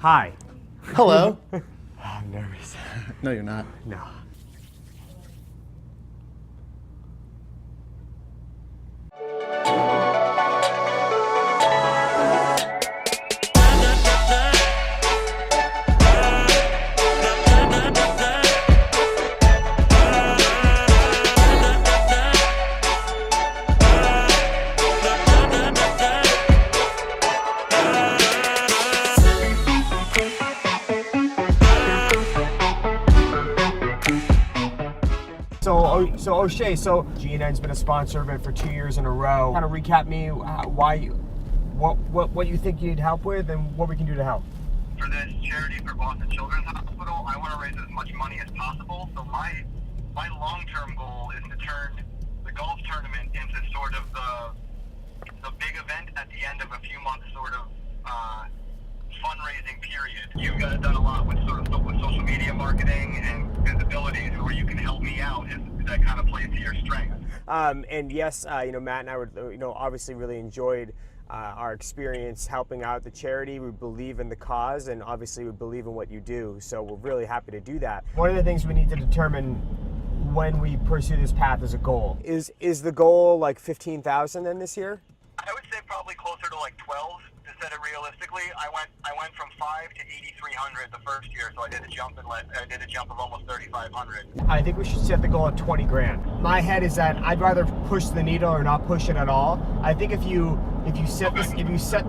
Hi. Hello. I'm nervous. No, you're not. No. So O'Shea, G&N's been a sponsor of it for 2 years in a row. Kind of recap me what you think you need help with and what we can do to help. For this charity for Boston Children's Hospital, I want to raise as much money as possible. So my long-term goal is to turn the golf tournament into sort of the big event at the end of a few months sort of fundraising period. You guys have done a lot with with social media marketing and visibility, so where you can help me out is that kind of plays to your strength. And yes, Matt and I were, obviously really enjoyed our experience helping out the charity. We believe in the cause, and obviously we believe in what you do. So we're really happy to do that. One of the things we need to determine when we pursue this path as a goal is the goal like 15,000 then this year? I would say probably closer to like 12 to set it realistically. I went from 5 to 8,300 the first year, so I did a jump of almost 3,500. I think we should set the goal at 20 grand. My head is that I'd rather push the needle or not push it at all. I think if you set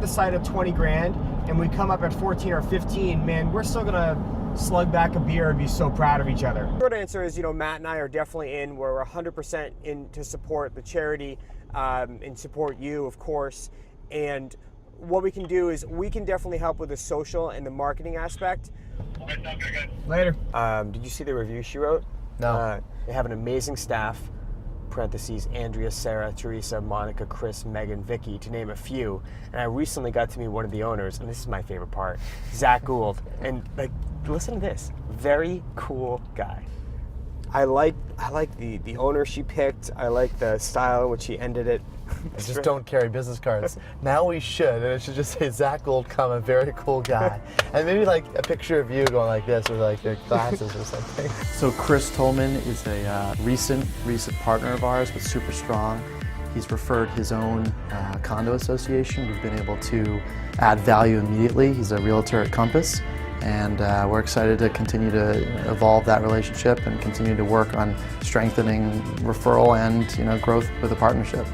the sight at 20 grand and we come up at 14 or 15, man, we're still gonna slug back a beer and be so proud of each other. Short answer is, Matt and I are definitely in. We're 100% in to support the charity and support you, of course. And what we can do is we can definitely help with the social and the marketing aspect. Later. Did you see the review she wrote? No. They have an amazing staff, parentheses, Andrea, Sarah, Teresa, Monica, Chris, Megan, Vicky, to name a few. And I recently got to meet one of the owners, and this is my favorite part, Zach Gould. And listen to this, very cool guy. I like the owner she picked. I like the style in which she ended it. I just don't carry business cards. Now we should, and it should just say Zach Gould, a very cool guy. And maybe like a picture of you going like this with like your glasses or something. So Chris Tolman is a recent partner of ours with Super Strong. He's referred his own condo association. We've been able to add value immediately. He's a realtor at Compass. And we're excited to continue to evolve that relationship and continue to work on strengthening referral and growth with the partnership.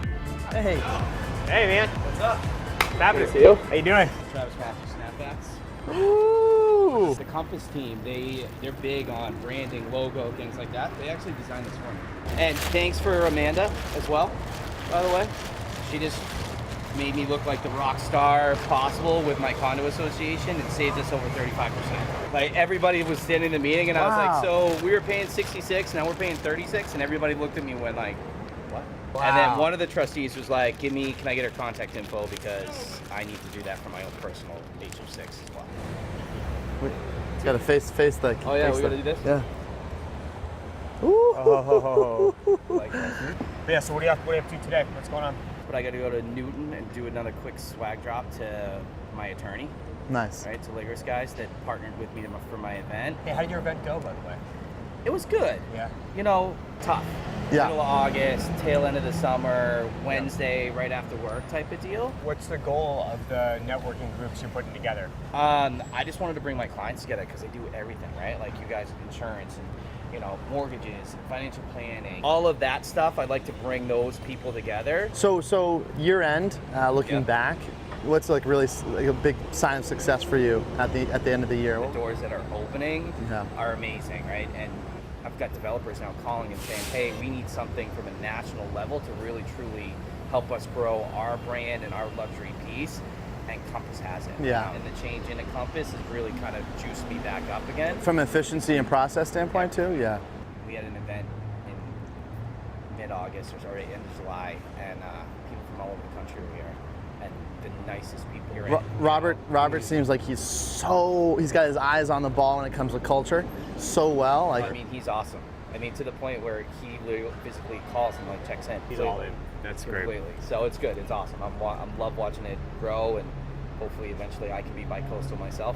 Hey. Hey, man. What's up? Fabulous. You? How you doing? Travis Matthews Snapbacks. Ooh. The Compass team, they're big on branding, logo, things like that. They actually designed this for me. And thanks for Amanda as well, by the way. She just made me look like the rock star possible with my condo association and saved us over 35%. Like everybody was standing in the meeting and I was like, so we were paying 66, now we're paying 36, and everybody looked at me and went like, what? Wow. And then one of the trustees was like, can I get her contact info because I need to do that for my own personal HO6 as well. It's got a face like. Oh yeah, we gotta do this? Yeah. Ooh. Oh. Like that. Yeah, so what do you have to do today? What's going on? But I got to go to Newton and do another quick swag drop to my attorney. Nice. Right, to Ligers guys that partnered with me for my event. Hey, how did your event go, by the way? It was good. Yeah. Tough. Yeah. Middle of August, tail end of the summer, Wednesday, right after work type of deal. What's the goal of the networking groups you're putting together? I just wanted to bring my clients together because they do everything, right? Like you guys with insurance and mortgages and financial planning, all of that stuff. I'd like to bring those people together. So year end, looking back, what's like really like a big sign of success for you at the end of the year? The doors that are opening are amazing, right? And I've got developers now calling and saying, hey, we need something from a national level to really truly help us grow our brand and our luxury piece. And Compass has it. Yeah. And the change in a Compass has really kind of juiced me back up again. From an efficiency and process standpoint too, yeah. We had an event in mid-August, or sorry, end of July, and people from all over the country were here, and the nicest people here. Robert seems like he's got his eyes on the ball when it comes to culture so well. Like, I mean, he's awesome. I mean, to the point where he literally physically calls and like checks in. He's all in. That's completely. great. So it's good. It's awesome. I'm love watching it grow, and hopefully eventually I can be bi-coastal myself.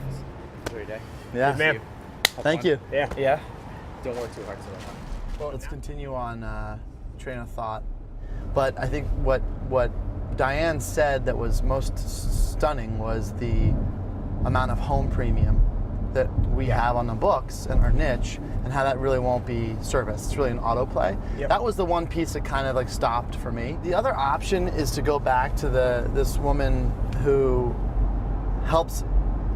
Enjoy your day. Yeah. Good man. Thank you. Yeah. Yeah. Don't work too hard today. Well, let's continue on train of thought. But I think what Diane said that was most stunning was the amount of home premium that we have on the books and our niche, and how that really won't be serviced. It's really an autoplay. Yep. That was the one piece that kind of like stopped for me. The other option is to go back to this woman who helps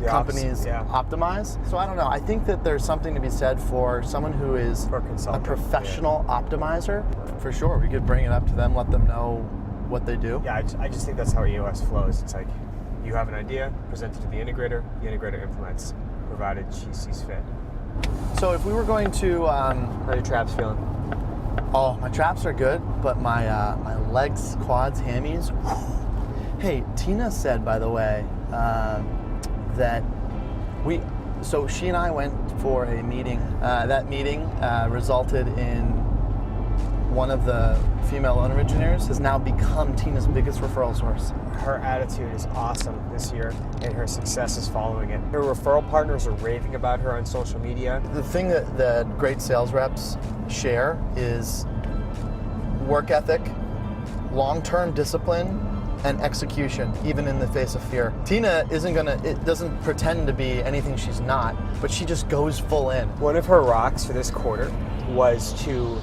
companies optimize. So I don't know. I think that there's something to be said for someone who is For a a consultant, professional optimizer. For sure, we could bring it up to them, let them know what they do. Yeah, I just think that's how EOS flows. It's like you have an idea, present it to the integrator implements, provided she sees fit. So if we were going to, How are your traps feeling? oh, my traps are good, but my legs, quads, hammies. Hey, Tina said, by the way, that so she and I went for a meeting. That meeting resulted in one of the female owner engineers has now become Tina's biggest referral source. Her attitude is awesome this year, and her success is following it. Her referral partners are raving about her on social media. The thing that great sales reps share is work ethic, long-term discipline, and execution, even in the face of fear. Tina doesn't pretend to be anything she's not, but she just goes full in. One of her rocks for this quarter was to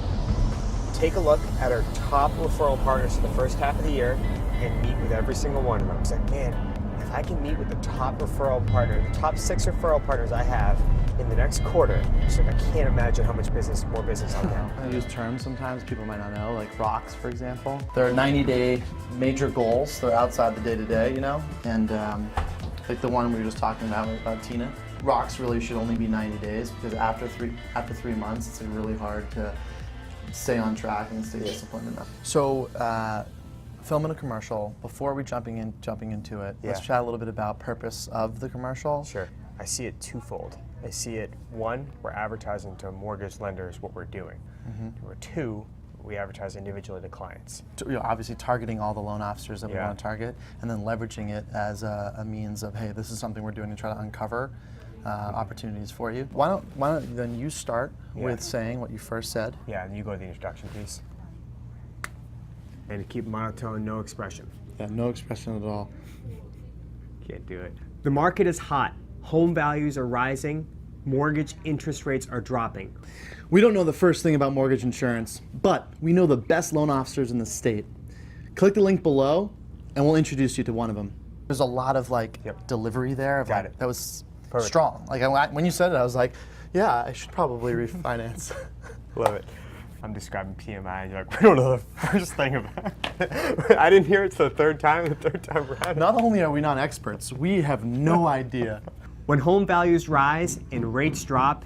take a look at her top referral partners for the first half of the year and meet with every single one of them. It's like, man, if I can meet with the top referral partner, the top 6 referral partners I have in the next quarter, it's like I can't imagine how much more business I'll get. I use terms sometimes people might not know, like rocks, for example. They're 90-day major goals. They're outside the day-to-day, you know? And like the one we were just talking about Tina. Rocks really should only be 90 days because after three months, it's like really hard to stay on track and stay disciplined enough. So, filming a commercial, before we jumping into it, let's chat a little bit about purpose of the commercial. Sure. I see it twofold. I see it, one, we're advertising to mortgage lenders what we're doing. Or 2, we advertise individually to clients. Obviously targeting all the loan officers that we want to target, and then leveraging it as a means of, hey, this is something we're doing to try to uncover opportunities for you. Why don't then you start with saying what you first said? Yeah, and you go to the introduction piece. And to keep monotone, no expression. Yeah, no expression at all. Can't do it. The market is hot. Home values are rising. Mortgage interest rates are dropping. We don't know the first thing about mortgage insurance, but we know the best loan officers in the state. Click the link below, and we'll introduce you to one of them. There's a lot of delivery there. Got it. That was Perfect. strong. Like when you said it, I was like, yeah, I should probably refinance. Love it. I'm describing PMI, and you're like, we don't know the first thing about it. I didn't hear it the third time around. Not only are we not experts, we have no idea. When home values rise and rates drop.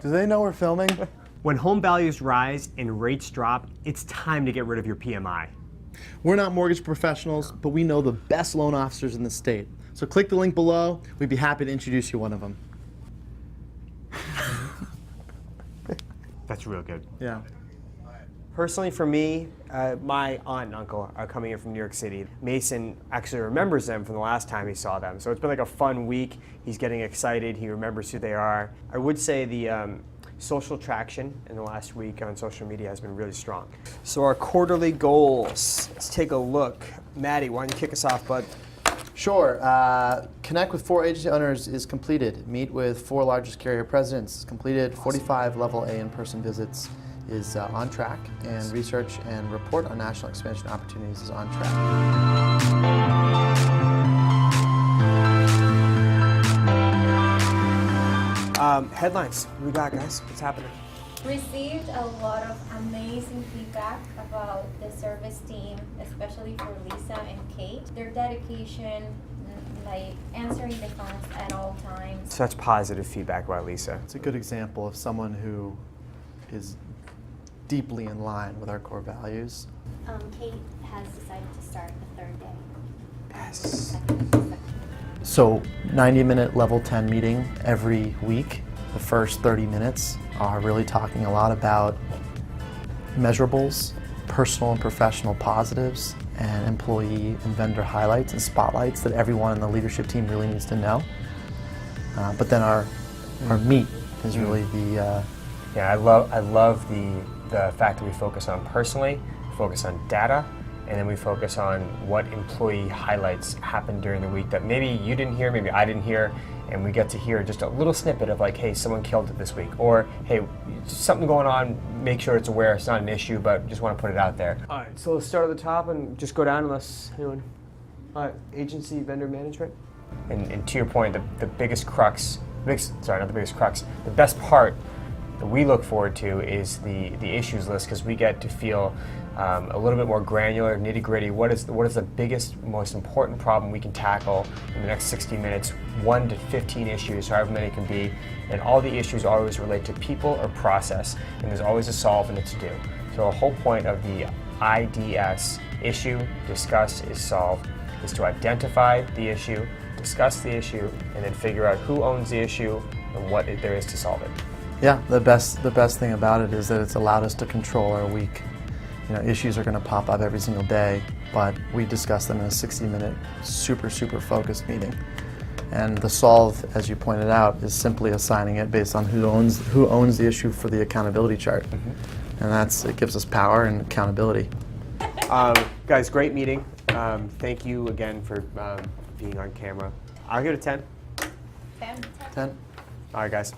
Do they know we're filming? When home values rise and rates drop, it's time to get rid of your PMI. We're not mortgage professionals, but we know the best loan officers in the state. So click the link below. We'd be happy to introduce you one of them. That's real good. Yeah. Personally, for me, my aunt and uncle are coming in from New York City. Mason actually remembers them from the last time he saw them. So it's been like a fun week. He's getting excited. He remembers who they are. I would say the social traction in the last week on social media has been really strong. So our quarterly goals, let's take a look. Maddie, why don't you kick us off, bud? Sure. Connect with 4 agency owners is completed. Meet with 4 largest carrier presidents is completed. 45 level A in-person visits is on track. And research and report on national expansion opportunities is on track. Headlines. What we got, guys? What's happening? Received a lot of amazing feedback about the service team, especially for Lisa and Kate. Their dedication, like answering the phones at all times. Such positive feedback about Lisa. It's a good example of someone who is deeply in line with our core values. Kate has decided to start the 3rd day. Yes. So 90-minute level 10 meeting every week. The first 30 minutes are really talking a lot about measurables, personal and professional positives, and employee and vendor highlights and spotlights that everyone in the leadership team really needs to know. But then our meat is really the Yeah, I love the fact that we focus on personally, focus on data, and then we focus on what employee highlights happened during the week that maybe you didn't hear, maybe I didn't hear, and we get to hear just a little snippet of like, hey, someone killed it this week, or hey, something going on, make sure it's aware, it's not an issue, but just want to put it out there. All right, so let's start at the top and just go down unless anyone. All right, agency vendor management. And to your point, the biggest crux, sorry, not the biggest crux, the best part that we look forward to is the issues list, because we get to feel a little bit more granular, nitty gritty. What is the biggest, most important problem we can tackle in the next 60 minutes? 1 to 15 issues, however many it can be, and all the issues always relate to people or process, and there's always a solve and a to do. So the whole point of the IDS, issue, discuss, is solve, is to identify the issue, discuss the issue, and then figure out who owns the issue and what there is to solve it. Yeah, the best thing about it is that it's allowed us to control our week. You know, issues are going to pop up every single day, but we discuss them in a 60-minute, super focused meeting. And the solve, as you pointed out, is simply assigning it based on who owns the issue for the accountability chart, and it gives us power and accountability. Guys, great meeting. Thank you again for being on camera. I'll give it a 10. 10. 10. All right, guys.